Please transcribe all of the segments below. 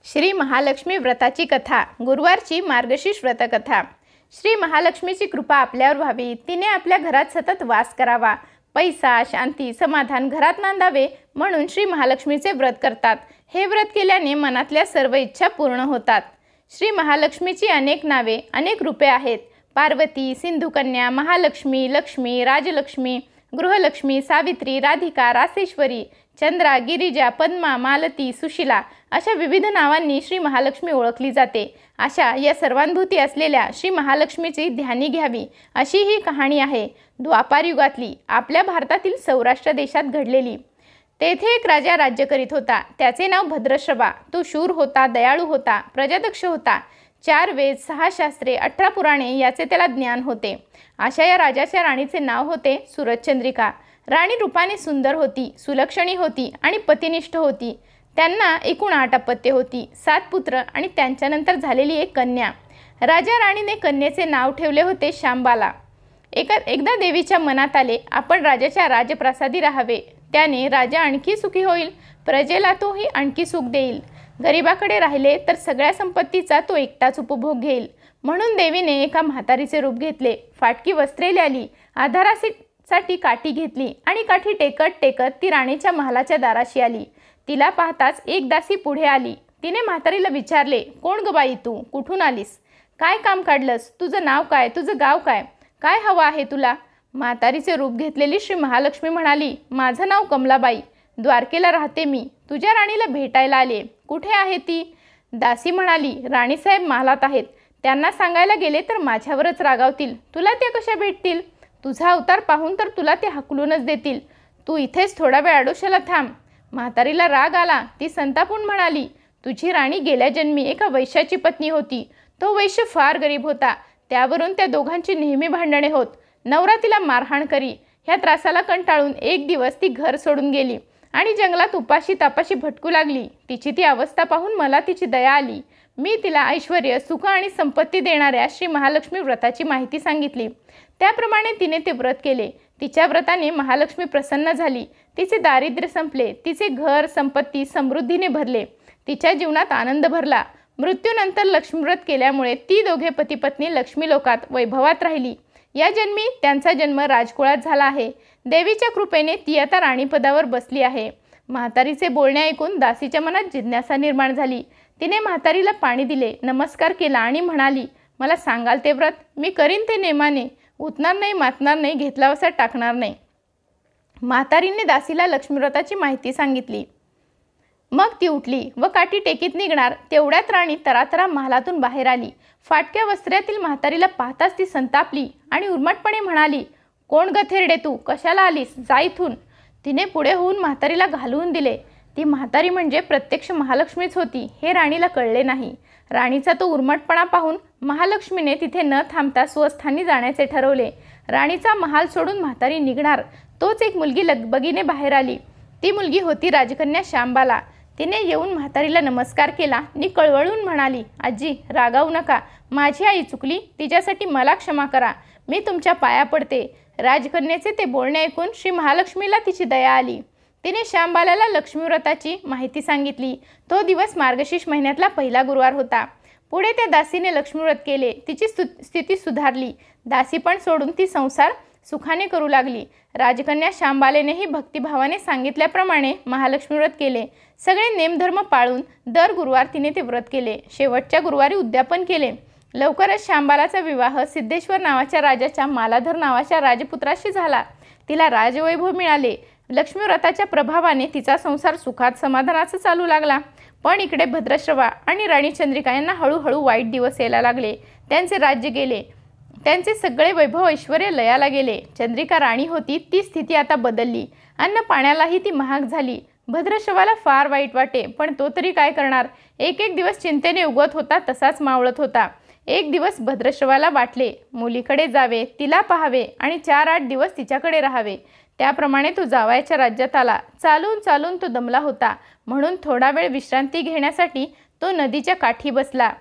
श्री महालक्ष्मी व्रताची कथा. गुरुवारची मार्गशीर्ष व्रतकथा. श्री महालक्ष्मीची कृपा आपल्यावर व्हावी, तिने आपल्या घरात सतत वास करावा, पैसा, शांती, समाधान घरात नांदावे म्हणून श्री महालक्ष्मीचे व्रत करतात. हे व्रत केल्याने मनातल्या सर्व इच्छा पूर्ण होतात. श्री महालक्ष्मीची अनेक नावे, अनेक रूपे आहेत. पार्वती, सिंधुकन्या, महालक्ष्मी, लक्ष्मी, राजलक्ष्मी, गृहलक्ष्मी, सावित्री, राधिका, रासेश्वरी, चंद्रा, गिरिजा, पद्मा, मालती, सुशिला अशा विविध नावांनी श्री महालक्ष्मी ओळखली जाते. अशा या सर्वांभूती असलेल्या श्री महालक्ष्मीची ध्यानी घ्यावी अशी ही कहाणी आहे. द्वापार युगातली, आपल्या भारतातील सौराष्ट्र देशात घडलेली. तेथे एक राजा राज्य करीत होता. त्याचे नाव भद्रश्रवा. तो शूर होता, दयाळू होता, प्रजादक्ष होता. 4 वेद, 6 शास्त्रे, 18 पुराणे याचे त्याला ज्ञान होते. अशा या राजाच्या राणीचे नाव होते सूरजचंद्रिका. राणी रूपाने सुंदर होती, सुलक्षणी होती आणि पतिनिष्ठ होती. त्यांना एकूण 8 अपत्ये होती, 7 पुत्र आणि त्यांच्यानंतर झालेली एक कन्या. राजा राणीने कन्येचे नाव ठेवले होते शांबाला. एकदा देवीच्या मनात आले, आपण राजाच्या राजप्रासादी राहावे. त्याने राजा आणखी सुखी होईल, प्रजेला तोही आणखी सुख देईल. गरिबाकडे राहिले तर सगळ्या संपत्तीचा तो एकटाच उपभोग घेईल. म्हणून देवीने एका म्हातारीचे रूप घेतले. फाटकी वस्त्रे ल्याली, आधारासाठी काठी घेतली आणि काठी टेकत टेकत ती राणीच्या महालाच्या दाराशी आली. तिला पाहताच एक दासी पुढे आली. तिने म्हातारीला विचारले, कोण ग बाई तू? कुठून आलीस? काय काम काढलंस? तुझं नाव काय? तुझं गाव काय? काय हवं आहे तुला? म्हातारीचे रूप घेतलेली श्री महालक्ष्मी म्हणाली, माझं नाव कमलाबाई, द्वारकेला राहते मी. तुझ्या राणीला भेटायला आले. कुठे आहे ती? दासी म्हणाली, राणीसाहेब महालात आहेत. त्यांना सांगायला गेले तर माझ्यावरच रागावतील. तुला त्या कशा भेटतील? तुझा अवतार पाहून तर तुला ते हाकलूनच देतील. तू इथेच थोडा वेळ आडोशाला थांब. म्हातारीला राग आला. ती संतापून म्हणाली, तुझी राणी गेल्या जन्मी एका वैश्याची पत्नी होती. तो वैश्य फार गरीब होता. त्यावरून त्या दोघांची नेहमी भांडणे होत. नवरा तिला मारहाण करी. ह्या त्रासाला कंटाळून एक दिवस ती घर सोडून गेली आणि जंगलात उपाशी तापाशी भटकू लागली. तिची ती अवस्था पाहून मला तिची दया आली. मी तिला ऐश्वर्य, सुख आणि संपत्ती देणाऱ्या श्री महालक्ष्मी व्रताची माहिती सांगितली. त्याप्रमाणे तिने ते व्रत केले. तिच्या व्रताने महालक्ष्मी प्रसन्न झाली. तिचे दारिद्र्य संपले. तिचे घर, संपत्ती समृद्धीने भरले. तिच्या जीवनात आनंद भरला. मृत्यूनंतर लक्ष्मीव्रत केल्यामुळे ती दोघे पती पत्नी लक्ष्मी लोकात वैभवात राहिली. या जन्मी त्यांचा जन्म राजकुळात झाला आहे. देवीच्या कृपेने ती आता राणीपदावर बसली आहे. म्हातारीचे बोलणे ऐकून दासीच्या मनात जिज्ञासा निर्माण झाली. तिने म्हातारीला पाणी दिले, नमस्कार केला आणि म्हणाली, मला सांगाल ते व्रत? मी करीन ते नेमाने. उतणार नाही, मातणार नाही, घेतलावसा टाकणार नाही. म्हातारीने दासीला लक्ष्मीव्रताची माहिती सांगितली. मग ती उठली व काठी टेकीत निघणार तेवढ्यात राणी तरातरा महालातून बाहेर आली. फाटक्या वस्त्रातील म्हातारीला पाहताच ती संतापली आणि उर्मटपणे म्हणाली, कोण गथेरडे तू? कशाला आलीस? जा इथून. तिने पुढे होऊन म्हातारीला घालवून दिले. ती म्हातारी म्हणजे प्रत्यक्ष महालक्ष्मीच होती हे राणीला कळले नाही. राणीचा तो उर्मटपणा पाहून महालक्ष्मीने तिथे न थांबता स्वस्थानी जाण्याचे ठरवले. राणीचा महाल सोडून म्हातारी निघणार तोच एक मुलगी लगबगीने बाहेर आली. ती मुलगी होती राजकन्या शांबाला. तिने येऊन म्हातारीला नमस्कार केला आणि कळवळून म्हणाली, आजी रागावू नका. माझी आई चुकली, तिच्यासाठी मला क्षमा करा. मी तुमच्या पाया पडते. राजकन्याचे ते बोलणे ऐकून श्री महालक्ष्मीला तिची दया आली. तिने शांबालाला लक्ष्मीव्रताची माहिती सांगितली. तो दिवस मार्गशीर्ष महिन्यातला पहिला गुरुवार होता. पुढे त्या दासीने लक्ष्मीव्रत केले. तिची स्थिती सुधारली. दासी पण सोडून ती संसार सुखाने करू लागली. राजकन्या शांबालेनेही भक्तिभावाने सांगितल्याप्रमाणे महालक्ष्मीव्रत केले. सगळे नेमधर्म पाळून दर गुरुवार तिने ते व्रत केले. शेवटच्या गुरुवारी उद्यापन केले. लवकरच शांबालाचा विवाह सिद्धेश्वर नावाच्या राजाच्या मालाधर नावाच्या राजपुत्राशी झाला. तिला राजवैभव मिळाले. लक्ष्मीव्रताच्या प्रभावाने तिचा संसार सुखात समाधानाचा चालू लागला. पण इकडे भद्रश्रवा आणि राणी चंद्रिका यांना हळूहळू वाईट दिवस यायला लागले. त्यांचे राज्य गेले. त्यांचे सगळे वैभव ऐश्वर्य लयाला गेले. चंद्रिका राणी होती ती स्थिती आता बदलली. अन्न पाण्यालाही ती महाग झाली. भद्रश्रवाला फार वाईट वाटे, पण तो तरी काय करणार. एक एक दिवस चिंतेने उगवत होता तसाच मावळत होता. एक दिवस भद्रश्रवाला वाटले मुलीकडे जावे, तिला पाहावे आणि 4-8 दिवस तिच्याकडे राहावे. त्याप्रमाणे तो जावयाच्या राज्यात आला. चालून चालून तो दमला होता. म्हणून थोडा वेळ विश्रांती घेण्यासाठी तो नदीच्या काठी बसला.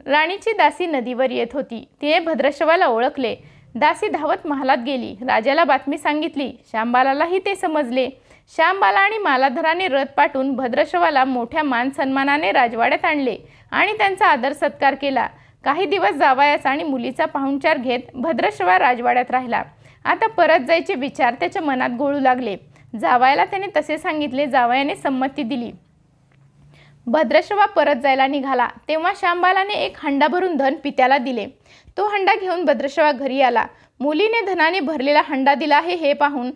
राणीची दासी नदीवर येत होती. तिने भद्रश्रवाला ओळखले. दासी धावत महालात गेली. राजाला बातमी सांगितली. शांबालालाही ते समजले. श्यामबाला आणि मालाधराने रथ पाठवून भद्रश्रवाला मोठ्या मान सन्मानाने राजवाड्यात आणले आणि त्यांचा आदर सत्कार केला. काही दिवस जावयाचा आणि मुलीचा पाहुणचार घेत भद्रश्रवा राजवाड्यात राहिला. आता परत जायचे विचार त्याच्या मनात घोळू लागले. जावयाला त्याने तसे सांगितले. जावयाने संमती दिली. भद्रश्रवा परत जायला निघाला तेव्हा श्यामबालाने एक हंडा भरून धन पित्याला दिले. तो हंडा घेऊन भद्रश्रवा घरी आला. मुलीने धनाने भरलेला हंडा दिला आहे हे पाहून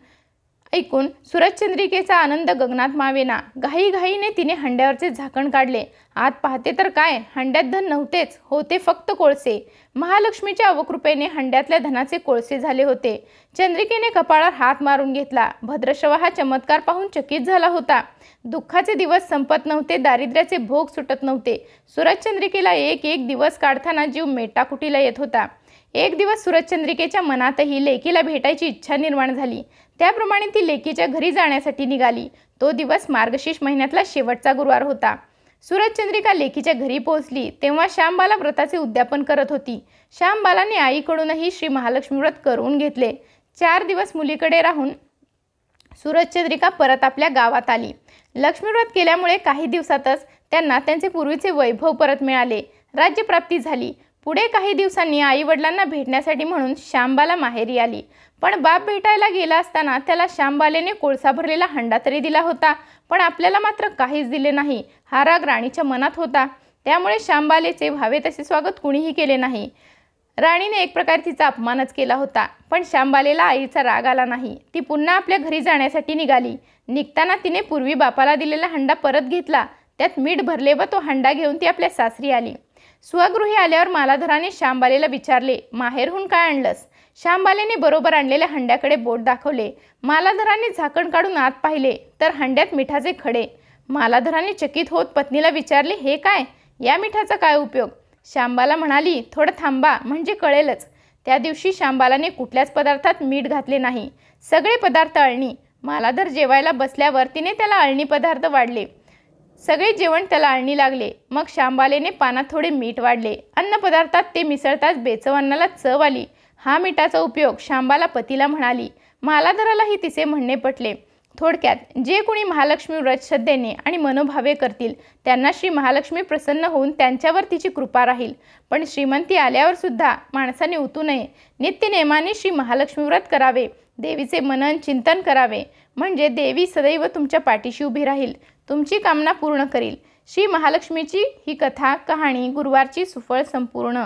ऐकून सूरजचंद्रिकेचा आनंद गगनात मावेना. घाईघाईने तिने हंड्यावरचे झाकण काढले. आत पाहते तर काय, हंड्यात धन नव्हतेच, होते फक्त कोळसे. महालक्ष्मीच्या अवकृपेने हंड्यातल्या धनाचे कोळसे झाले होते. चंद्रिकेने कपाळावर हात मारून घेतला. भद्रश्रवा हा चमत्कार पाहून चकित झाला होता. दुःखाचे दिवस संपत नव्हते, दारिद्र्याचे भोग सुटत नव्हते. सूरजचंद्रिकेला एक एक दिवस काढताना जीव मेटाकुटीला येत होता. एक दिवस सूरजचंद्रिकेच्या मनातही लेकीला भेटायची इच्छा निर्माण झाली. त्याप्रमाणे ती लेकीच्या घरी जाण्यासाठी निघाली. तो दिवस मार्गशीर्ष महिन्यातला शेवटचा गुरुवार होता. सूरजचंद्रिका लेकीच्या घरी पोहोचली तेव्हा श्यामबाला व्रताचे उद्यापन करत होती. श्यामबालाने आईकडूनही श्री महालक्ष्मी व्रत करून घेतले. 4 दिवस मुलीकडे राहून सूरजचंद्रिका परत आपल्या गावात आली. लक्ष्मीव्रत केल्यामुळे काही दिवसातच त्यांना त्यांचे पूर्वीचे वैभव परत मिळाले. राज्यप्राप्ती झाली. पुढे काही दिवसांनी आई वडिलांना भेटण्यासाठी म्हणून श्यामबाला माहेरी आली. पण बाप भेटायला गेला असताना त्याला श्यामबालेने कोळसा भरलेला हंडा तरी दिला होता, पण आपल्याला मात्र काहीच दिले नाही. हा राग राणीच्या मनात होता. त्यामुळे श्यामबालेचे व्हावे तसे स्वागत कुणीही केले नाही. राणीने एक प्रकारे तिचा अपमानच केला होता. पण श्यामबालेला आईचा राग आला नाही. ती पुन्हा आपल्या घरी जाण्यासाठी निघाली. निघताना तिने पूर्वी बापाला दिलेला हंडा परत घेतला. त्यात मीठ भरले व तो हंडा घेऊन ती आपल्या सासरी आली. स्वगृही आल्यावर मालाधराने श्यामबालेला विचारले, माहेरहून काय आणलंस? श्यामबालेने बरोबर आणलेल्या हंड्याकडे बोट दाखवले. मालाधराने झाकण काढून आत पाहिले तर हंड्यात मिठाचे खडे. मालाधराने चकित होत पत्नीला विचारले, हे काय? या मिठाचा काय उपयोग? श्यामबाला म्हणाली, थोडं थांबा म्हणजे कळेलच. त्या दिवशी श्यामबालाने कुठल्याच पदार्थात मीठ घातले नाही. सगळे पदार्थ अळणी. मालाधर जेवायला बसल्यावर तिने त्याला अळणी पदार्थ वाढले. सगळे जेवण त्याला अळणी लागले. मग श्यामबालेने पानात थोडे मीठ वाढले. अन्नपदार्थात ते मिसळताच बेचव अन्नाला चव आली. हा मिठाचा उपयोग श्यामबाला पतीला म्हणाली. मालाधरालाही तिचे म्हणणे पटले. थोडक्यात जे कोणी महालक्ष्मी व्रत श्रद्धेने आणि मनोभावे करतील त्यांना श्री महालक्ष्मी प्रसन्न होऊन त्यांच्यावर तिची कृपा राहील. पण श्रीमंती आल्यावर सुद्धा माणसाने उतू नये. नित्यनेमाने श्री महालक्ष्मी व्रत करावे. देवीचे मनन चिंतन करावे. म्हणजे देवी सदैव तुमच्या पाठीशी उभी राहील, तुमची कामना पूर्ण करील. श्री महालक्ष्मीची ही कथा कहाणी गुरुवारची सुफळ संपूर्ण.